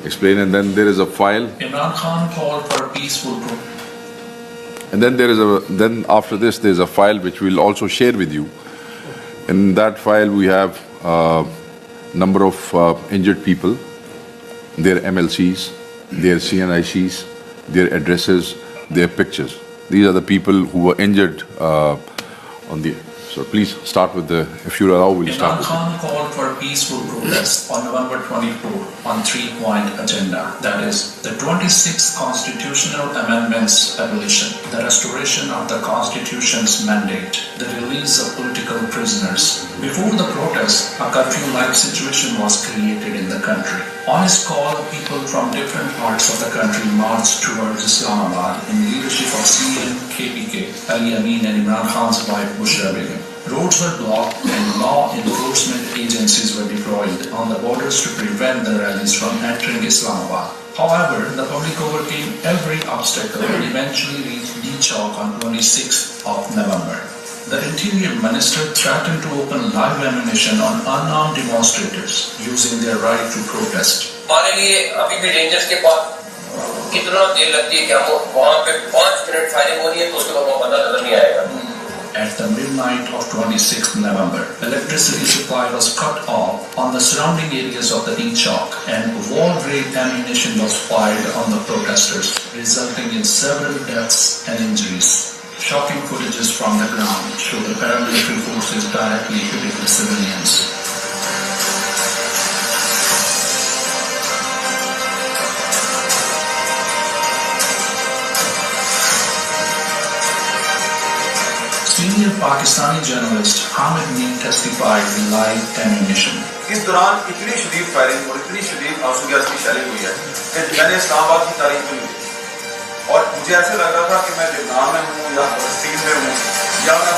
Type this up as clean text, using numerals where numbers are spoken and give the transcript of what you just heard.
explain. And then there is a file. Imran Khan called for peaceful protest. And then after this there's a file which we'll also share with you. In that file we have a number of injured people, their MLCs, their CNICs, their addresses, their pictures. These are the people who were injured on the. So please start with the. If you allow, we'll start. Imran Khan called for peaceful protest on November 24 on 3-point agenda. That is, the 26th constitutional amendments abolition, the restoration of the constitution's mandate, the release of political prisoners. Before the protest, a curfew-like situation was created in the country. On his call, people from different parts of the country marched towards Islamabad in leadership of CM, KPK, Ali Amin and Imran Khan's wife Bushra Begum. Roads were blocked and law enforcement agencies were deployed on the borders to prevent the rallies from entering Islamabad. However, the public overcame every obstacle and eventually reached D Chowk on 26th of November. The Interior Minister threatened to open live ammunition on unarmed demonstrators using their right to protest. हमारे लिए अभी भी rangers के पास कितना देर लगती है कि हम वहाँ पे 5 मिनट फायरिंग हो रही है तो उसके बाद वो बंदा नजर नहीं आएगा. At the midnight of 26th November, electricity supply was cut off on the surrounding areas of the D Chowk and war-grade ammunition was fired on the protesters, resulting in several deaths and injuries. Shocking footages from the ground show the paramilitary forces directly hitting the civilians. Senior Pakistani journalist Hamid Meen testified in live ammunition. इस दौरान इतनी शदीद firing और इतनी शदीद आंसू gas की शैलिंग हुई है कि मैंने इस्लामाबाद की तारीख में और मुझे ऐसे लग रहा था कि मैं लबनान में हूँ या फलस्तीन में हूँ या मैं